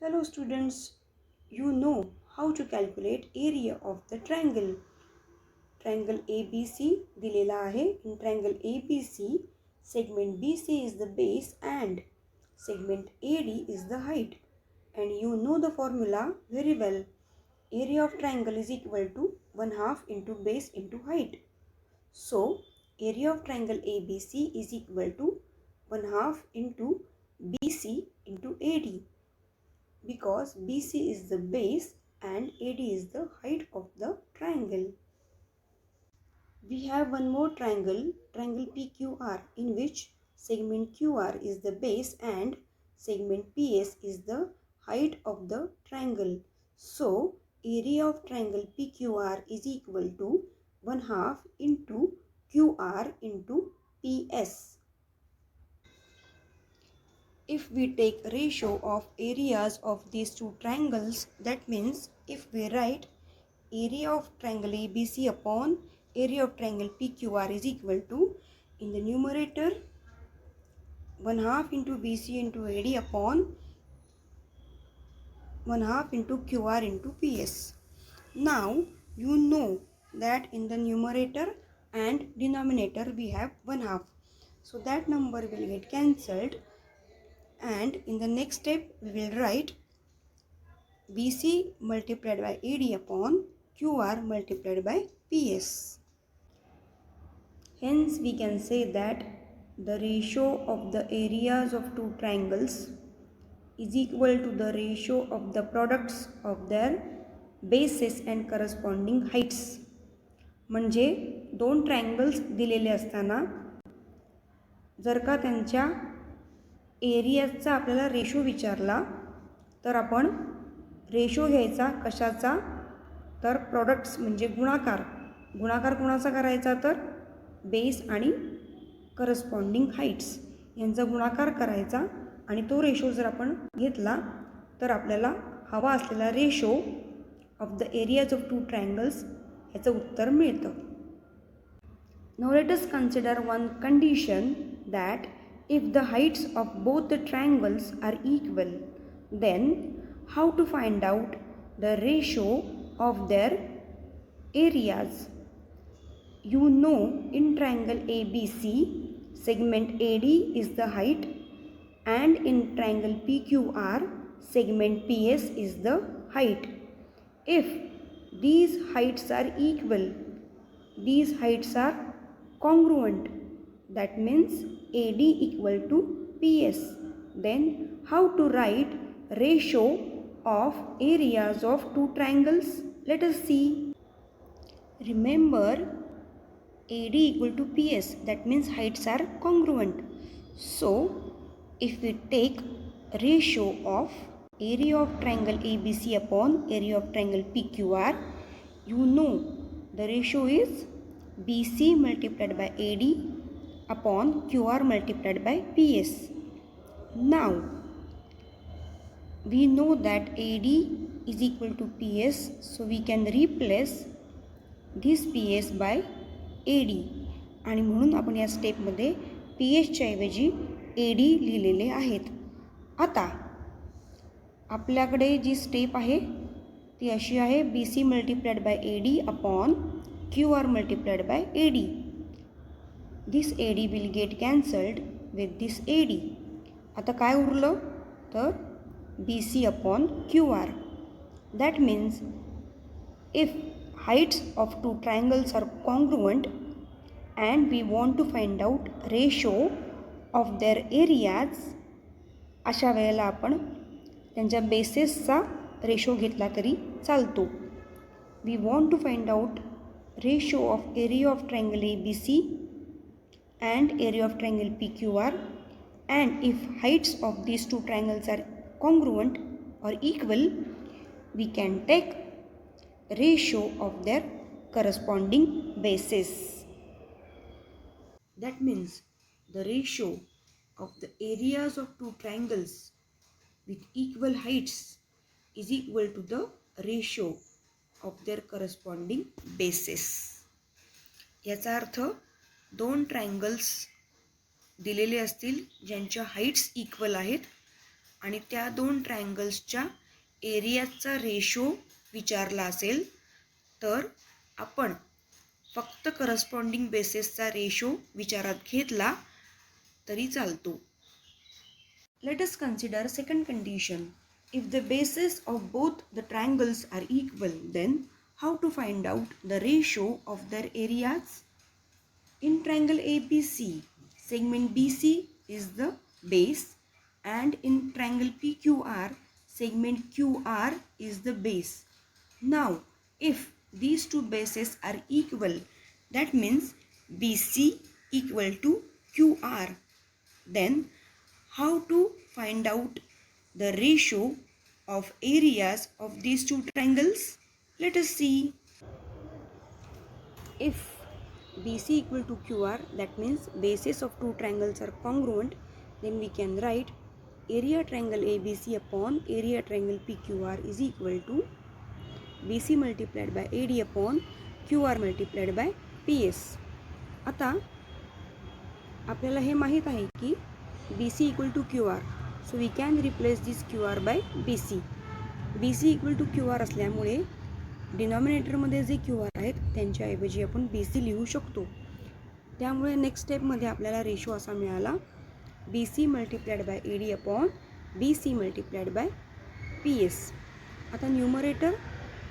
Hello students, you know how to calculate area of the triangle. Triangle ABC दिलेला आहे. In triangle ABC, segment BC is the base and segment AD is the height. And you know the formula very well. Area of triangle is equal to 1/2 into base into height. So, area of triangle ABC is equal to 1/2 into BC into AD. Because BC is the base and AD is the height of the triangle. We have one more triangle, triangle PQR, in which segment QR is the base and segment PS is the height of the triangle. So, area of triangle PQR is equal to 1/2 into QR into PS. If we take ratio of areas of these two triangles, that means if we write area of triangle ABC upon area of triangle PQR is equal to, in the numerator, 1/2 into BC into AD upon 1/2 into QR into PS. Now you know that in the numerator and denominator we have 1/2. So that number will get cancelled. And in the next step we will write BC multiplied by AD upon QR multiplied by PS. Hence we can say that the ratio of the areas of two triangles is equal to the ratio of the products of their bases and corresponding heights. म्हणजे दोन triangles दिलेले असताना जर का त्यांच्या एरियाचा आपल्याला ratio विचारला तर आपण रेशो घ्यायचा कशाचा, तर प्रॉडक्ट्स म्हणजे गुणाकार. गुणाकार कोणाचा करायचा, तर बेस आणि करस्पॉन्डिंग हाईट्स यांचा गुणाकार करायचा आणि तो रेशो जर आपण घेतला तर आपल्याला हवा असलेला ratio of the areas of two triangles याचं उत्तर मिळतं. Now let us consider one condition, that if the heights of both the triangles are equal, then how to find out the ratio of their areas. You know in triangle ABC, segment AD is the height and in triangle PQR, segment PS is the height. If these heights are equal, these heights are congruent, that means AD equal to PS, then how to write ratio of areas of two triangles? Let us see. Remember, AD equal to PS, that means heights are congruent. So if we take ratio of area of triangle ABC upon area of triangle PQR, you know the ratio is BC multiplied by AD upon QR multiplied by PS. Now we know that AD is equal to PS, so we can replace this PS by AD आणि म्हणून आपण या स्टेपमध्ये PS ऐवजी AD लिहिलेले आहेत. आता आपल्याकडे जी step आहे ती अशी आहे, BC multiplied by AD upon QR multiplied by AD. This AD will get cancelled with this AD. आता काय उरलं, तर BC upon QR. That means if heights of two triangles are congruent and we want to find out ratio of their areas, अशा वेळेला आपण त्यांच्या बेसेसचा ratio घेतला तरी चालतो. We want to find out ratio of area of triangle ABC and area of triangle PQR, and if heights of these two triangles are congruent or equal, we can take ratio of their corresponding bases. That means the ratio of the areas of two triangles with equal heights is equal to the ratio of their corresponding bases. याचा अर्थ दोन triangles दिलेले असतील ज्यांच्या heights equal आहेत आणि त्या दोन ट्रायंगल्सच्या एरियाचा ratio विचारला असेल तर आपण फक्त करस्पॉन्डिंग बेसेसचा रेशो विचारात घेतला तरी चालतो. Let us consider second condition. If the bases of both the triangles are equal, then how to find out the ratio of their areas? In triangle ABC, segment BC is the base, and in triangle PQR, segment QR is the base. Now, if these two bases are equal, that means BC equal to QR, then how to find out the ratio of areas of these two triangles? Let us see. If BC equal to QR, that means bases of two triangles are congruent, then we can write area triangle ABC upon area triangle PQR is equal to BC multiplied by AD upon QR multiplied by PS. आता आपल्याला हे माहित आहे की BC equal to QR, so we can replace this QR by BC. BC equal to QR असल्यामुळे डिनॉमिनेटरमध्ये जे QR आहेत त्यांच्याऐवजी आपण BC लिहू शकतो. त्यामुळे नेक्स्ट स्टेपमध्ये आपल्याला रेशो असा मिळाला BC multiplied by AD upon BC multiplied by PS. आता न्यूमरेटर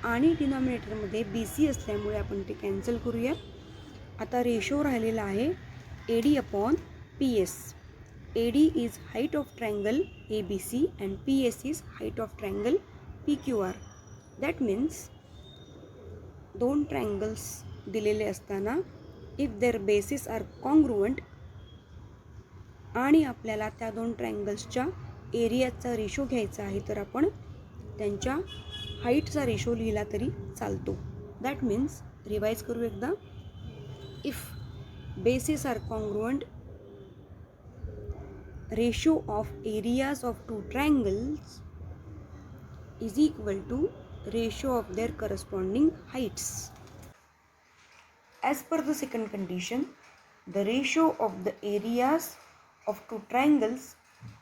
आणि डिनॉमिनेटरमध्ये BC असल्यामुळे आपण ते कॅन्सल करूया. आता रेशो राहिलेला आहे AD upon PS. AD is height of triangle ABC and PS is height of triangle PQR. That means दोन ट्रायंगल्स दिलेले असताना if their bases are congruent आणि आपल्याला त्या दोन ट्रायंगल्सच्या एरियाचा रेशो घ्यायचा आहे तर आपण त्यांच्या हाईटचा रेशो लिहिला तरी चालतो. दॅट मीन्स रिवाइज करू एकदा. If bases are congruent, ratio of areas of two triangles is equal to ratio of their corresponding heights. As per the second condition, the ratio of the areas of two triangles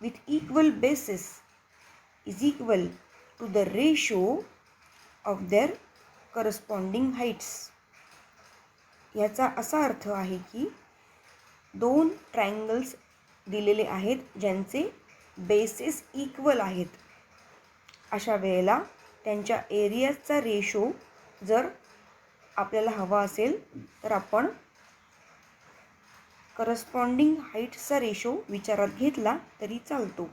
with equal bases is equal to the ratio of their corresponding heights. याचा असा अर्थ आहे की दोन triangles दिलेले आहेत ज्यांचे bases equal आहेत. अशा वेळेला त्यांच्या एरियाचा रेशो जर आपल्याला हवा असेल तर आपण करस्पॉन्डिंग हाईट्सचा रेशो विचारात घेतला तरी चालतो.